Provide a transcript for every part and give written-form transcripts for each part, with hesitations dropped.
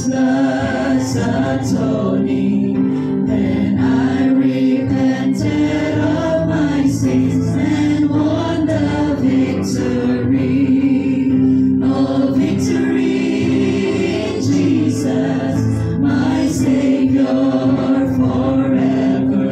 blood's atoning. Then I repented of my sins and won the victory. Oh, victory in Jesus, my Savior forever.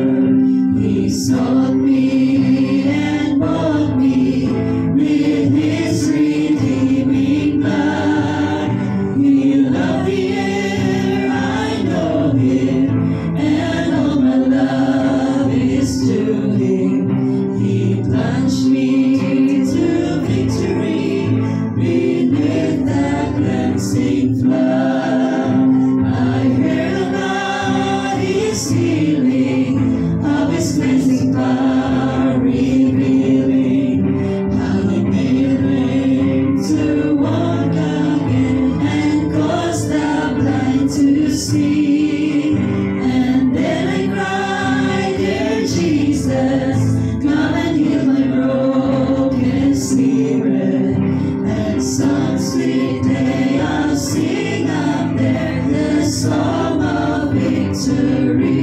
He sought me and bought me with His redeeming blood. He loved the air, I know Him, and all my love is to Him. He plunged me to victory beneath that cleansing flood. I heard about His healing, of His cleansing power revealing, how He made lame to walk again and caused the blind to see. And then I cried, dear Jesus, come and heal my broken spirit. And some sweet day I'll sing up there the song of victory.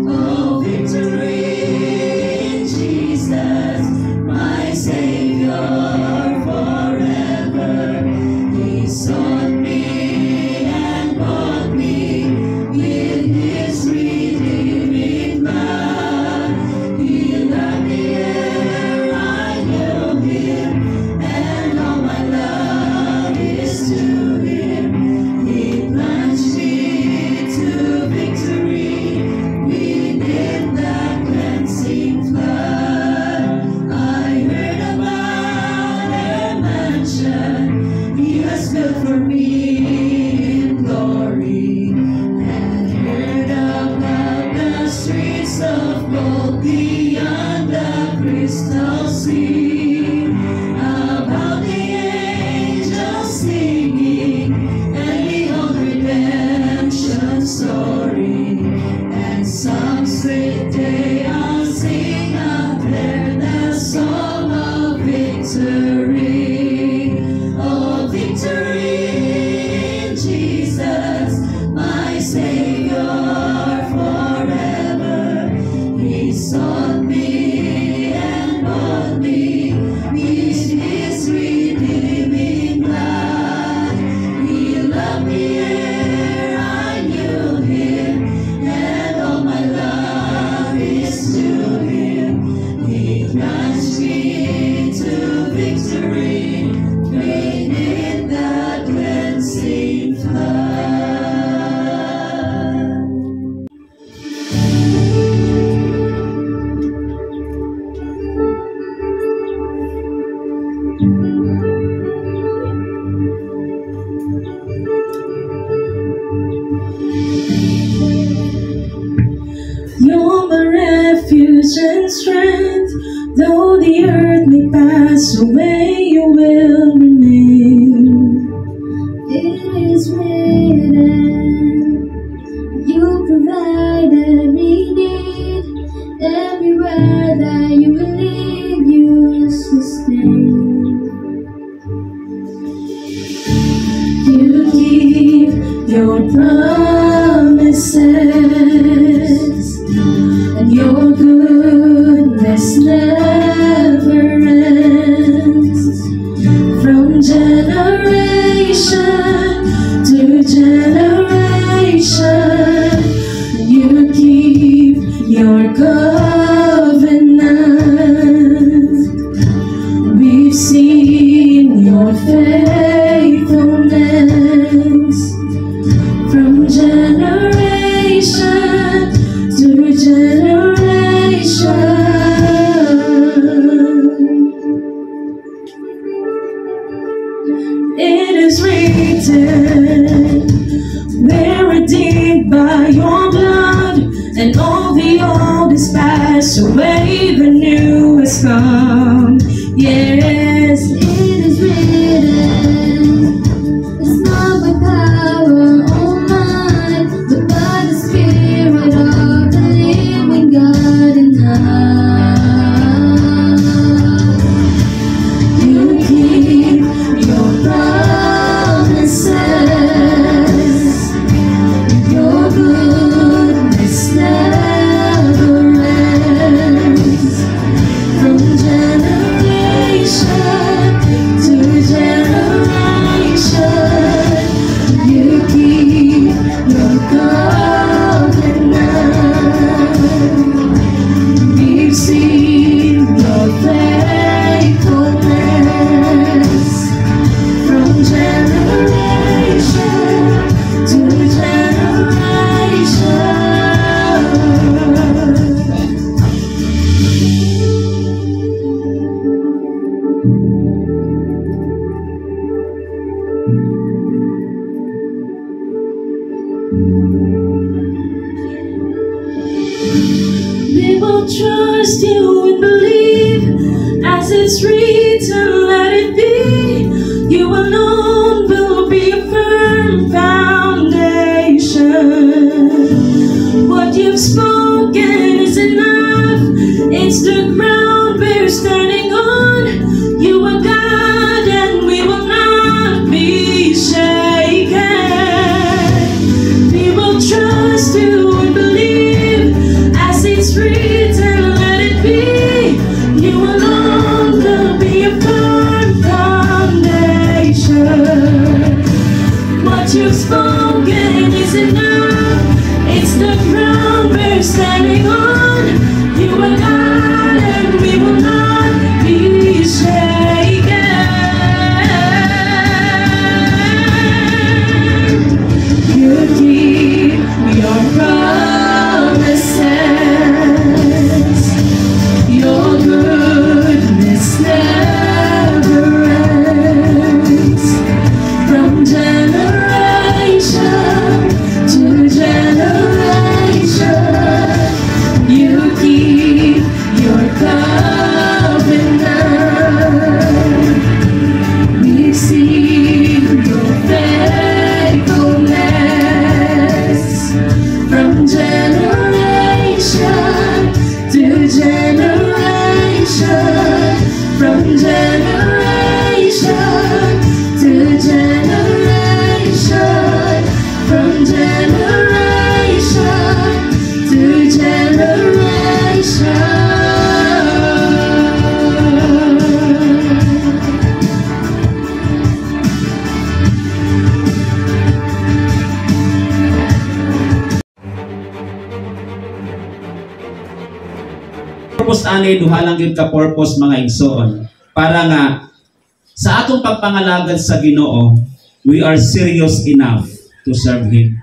Oh, victory in Jesus, my Savior forever. He sought me and bought me with His redeeming blood. He loved the air, I know Him, and all my love is to Him. He plunged me to victory beneath that cleansing flood. I heard about a mansion He has built for me in glory, and heard about the streets of gold beyond the crystal sea, about the angels singing and beyond redemption story. And some sweet day I'll sing up there the song of victory. Oh, victory in Jesus, my Savior forever. He sought me and bought me with His redeeming blood. He loved the air, I knew Him, and all my love is to Him. He plunged me to victory beneath that cleansing flood. You're my refuge and strength. Though the earth may pass away, You will remain. It is written, You provide every need. Everywhere that You will lead, You sustain. You keep Your promises, and Your goodness never ends. From generation to generation, You keep Your covenant. We've seen Your faithfulness from generation to generation. It is written, we're redeemed by Your blood, and all the old is passed away, the new has come. Yes, it is written, it's not by power or might, but by the Spirit of the living God in us. You keep Your promises, trust you and believe, as it's written, let it be. You alone will be a firm foundation. What you've spoken is enough. It's the ground we're standing on. You are God and we will not be shaken. We will trust you and believe, as it's written, let it be. You alone will be a firm foundation. What you've spoken is enough. It's the ground we're standing on. You are God and we will not be shaken. You keep your promises. Your goodness never ends. From generation to generation, you keep your covenant. We've seen your faithfulness from generation to generation, from generation to generation, from generation to generation. Purpose ani duha lang gyud ka purpose mga igsoon, para nga sa atong pagpangalagad sa Ginoo, we are serious enough to serve Him.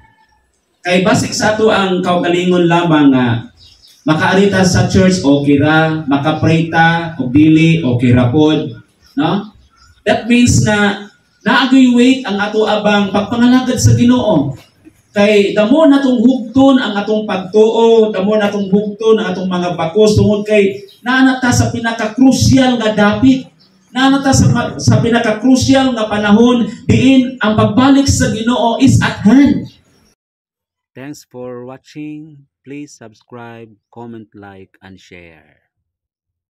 Kay basic sa ato ang kaugalingon lamang nga makaarita sa church okay ra, makapray ta o dili okay ra pod, no? That means na naagoy weight ang ato abang pagpangalagad sa Ginoo. Kay damo natong hugton ang atong pagtuo, damo natong hugton ang atong mga bakos tungod kay naanata sa pinaka-crucial nga dapit. Naanata sa pinaka-crucial nga panahon diin ang pagbalik sa Ginoo is at hand. Thanks for watching. Please subscribe, comment, like, and share.